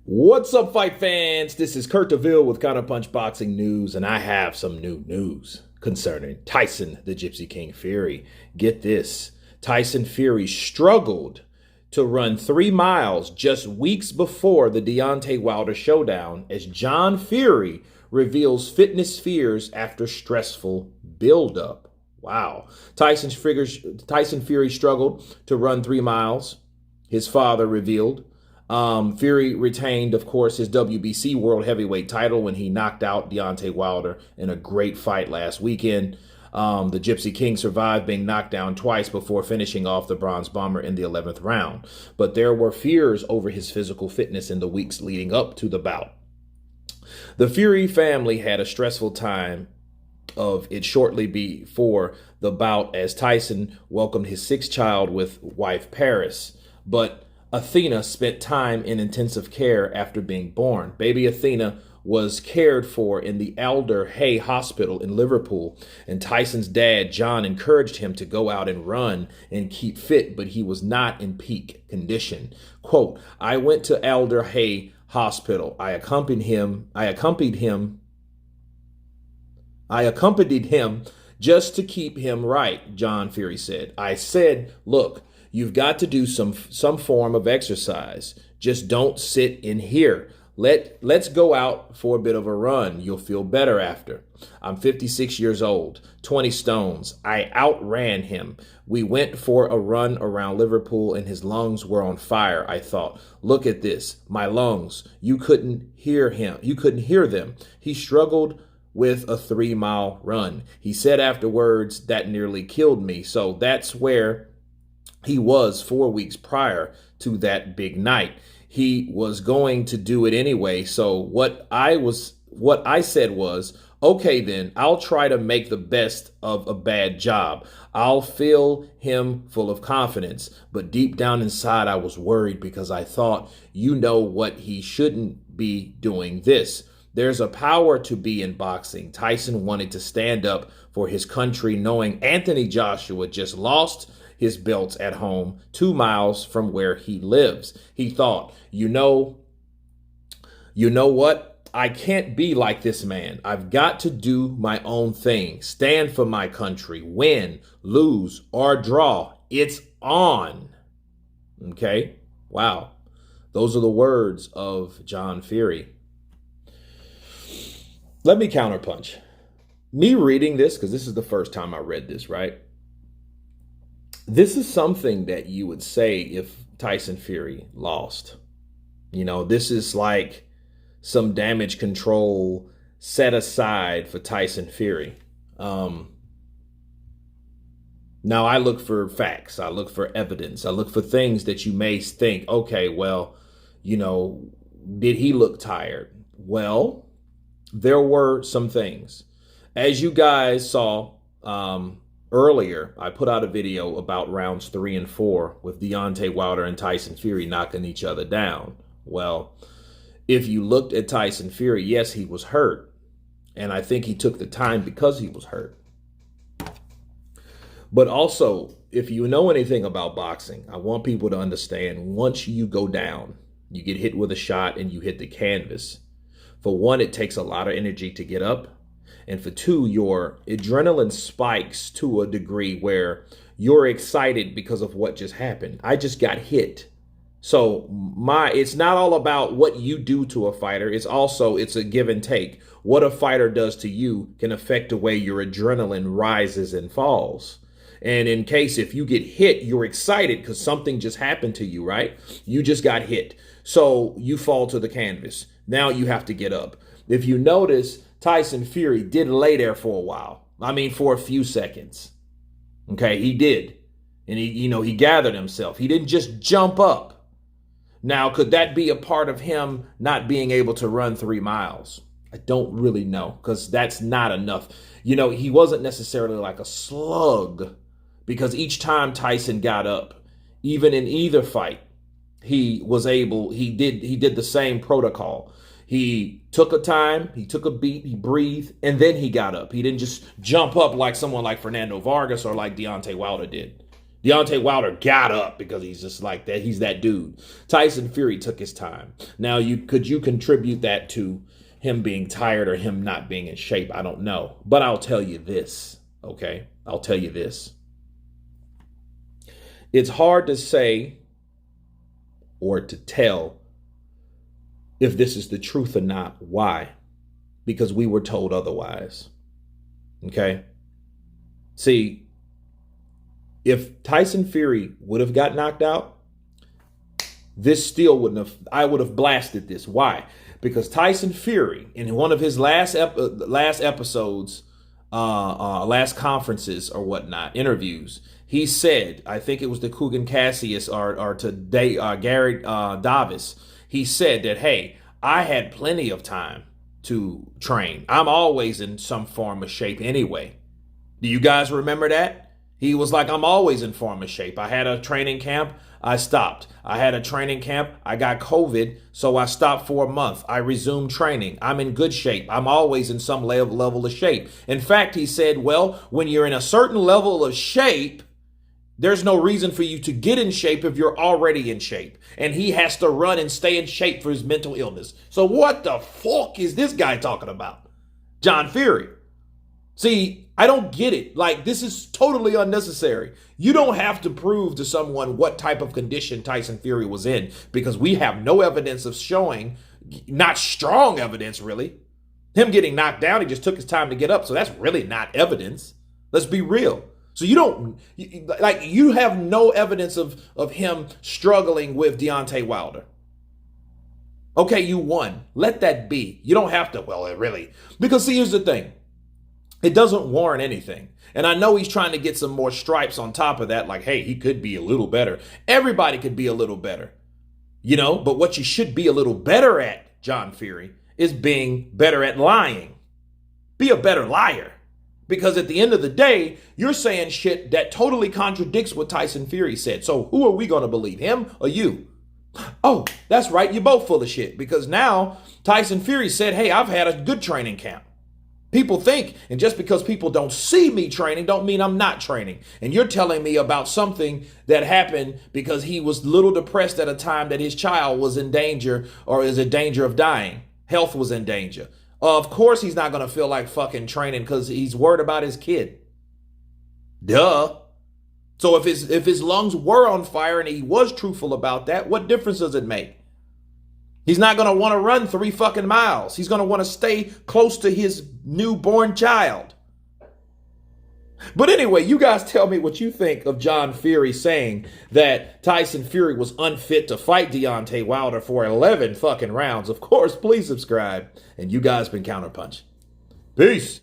What's up, fight fans? This is Kurt DeVille with Counterpunched Boxing News, and I have some new news concerning Tyson the Gypsy King Fury. Get this, Tyson Fury struggled to run 3 miles just weeks before the Deontay Wilder showdown as John Fury reveals fitness fears after stressful buildup. Wow. Tyson Fury struggled to run 3 miles, his father revealed. Fury retained, of course, his WBC World Heavyweight title when he knocked out Deontay Wilder in a great fight last weekend. The Gypsy King survived being knocked down twice before finishing off the Bronze Bomber in the 11th round. But there were fears over his physical fitness in the weeks leading up to the bout. The Fury family had a stressful time of it shortly before the bout as Tyson welcomed his 6th child with wife Paris. But Athena spent time in intensive care after being born. Baby Athena was cared for in the Alder Hey Hospital in Liverpool, and Tyson's dad, John, encouraged him to go out and run and keep fit, but he was not in peak condition. Quote, I went to Alder Hey Hospital. I accompanied him just to keep him right, John Fury said. I said, look, you've got to do some form of exercise. Just don't sit in here. Let's go out for a bit of a run. You'll feel better after. I'm 56 years old, 20 stones. I outran him. We went for a run around Liverpool and his lungs were on fire. I thought, look at this, my lungs. You couldn't hear him. You couldn't hear them. He struggled with a 3-mile run. He said afterwards, that nearly killed me. So that's where he was 4 weeks prior to that big night. He was going to do it anyway. So what I said was, okay, then I'll try to make the best of a bad job. I'll fill him full of confidence. But deep down inside, I was worried because I thought, you know what, he shouldn't be doing this. There's a power to be in boxing. Tyson wanted to stand up for his country, knowing Anthony Joshua just lost his belts at home 2 miles from where he lives. He thought, you know what? I can't be like this man. I've got to do my own thing, stand for my country, win, lose, or draw. It's on. Okay? Wow. Those are the words of John Fury. Let me counterpunch. Me reading this, because this is the first time I read this, right? This is something that you would say if Tyson Fury lost. You know, this is like some damage control set aside for Tyson Fury. Now, I look for facts. I look for evidence. I look for things that you may think, okay, well, you know, did he look tired? Well, there were some things. As you guys saw earlier, I put out a video about rounds 3 and 4 with Deontay Wilder and Tyson Fury knocking each other down. Well, if you looked at Tyson Fury, yes, he was hurt. And I think he took the time because he was hurt. But also, if you know anything about boxing, I want people to understand once you go down, you get hit with a shot and you hit the canvas. For one, it takes a lot of energy to get up. And for two, your adrenaline spikes to a degree where you're excited because of what just happened. I just got hit. So it's not all about what you do to a fighter. It's a give and take. What a fighter does to you can affect the way your adrenaline rises and falls. And in case if you get hit, you're excited because something just happened to you, right? You just got hit. So you fall to the canvas. Now you have to get up. If you notice, Tyson Fury did lay there for a while. I mean, for a few seconds. Okay, he did. And he gathered himself. He didn't just jump up. Now, could that be a part of him not being able to run 3 miles? I don't really know, because that's not enough. He wasn't necessarily like a slug, because each time Tyson got up, even in either fight, he did the same protocol. He took a time, he took a beat, he breathed, and then he got up. He didn't just jump up like someone like Fernando Vargas or like Deontay Wilder did. Deontay Wilder got up because he's just like that. He's that dude. Tyson Fury took his time. Now, could you contribute that to him being tired or him not being in shape? I don't know. But I'll tell you this, okay? I'll tell you this. It's hard to say or to tell if this is the truth or not. Why? Because we were told otherwise. Okay? See, if Tyson Fury would have got knocked out, this still wouldn't have, I would have blasted this. Why? Because Tyson Fury, in one of his last episodes, last conferences or whatnot, interviews, he said, I think it was to Kugan Cassius or to Gary Davis, he said that, hey, I had plenty of time to train. I'm always in some form of shape anyway. Do you guys remember that? He was like, I'm always in form of shape. I had a training camp. I stopped. I had a training camp. I got COVID, so I stopped for a month. I resumed training. I'm in good shape. I'm always in some level of shape. In fact, he said, well, when you're in a certain level of shape, there's no reason for you to get in shape if you're already in shape. And he has to run and stay in shape for his mental illness. So what the fuck is this guy talking about? John Fury. See, I don't get it. Like, this is totally unnecessary. You don't have to prove to someone what type of condition Tyson Fury was in, because we have no evidence of showing, not strong evidence really. Him getting knocked down, he just took his time to get up. So that's really not evidence. Let's be real. So you have no evidence of him struggling with Deontay Wilder. Okay, you won. Let that be. You don't have to, because see, here's the thing. It doesn't warrant anything. And I know he's trying to get some more stripes on top of that. Like, hey, he could be a little better. Everybody could be a little better. But what you should be a little better at, John Fury, is being better at lying. Be a better liar. Because at the end of the day, you're saying shit that totally contradicts what Tyson Fury said. So who are we going to believe, him or you? Oh, that's right. You're both full of shit. Because now Tyson Fury said, hey, I've had a good training camp. People think, and just because people don't see me training don't mean I'm not training. And you're telling me about something that happened because he was a little depressed at a time that his child was in danger or is in danger of dying. Health was in danger. Of course he's not going to feel like fucking training because he's worried about his kid. Duh. So if his lungs were on fire and he was truthful about that, what difference does it make? He's not going to want to run 3 fucking miles. He's going to want to stay close to his newborn child. But anyway, you guys tell me what you think of John Fury saying that Tyson Fury was unfit to fight Deontay Wilder for 11 fucking rounds. Of course, please subscribe. And you guys been Counterpunched. Peace.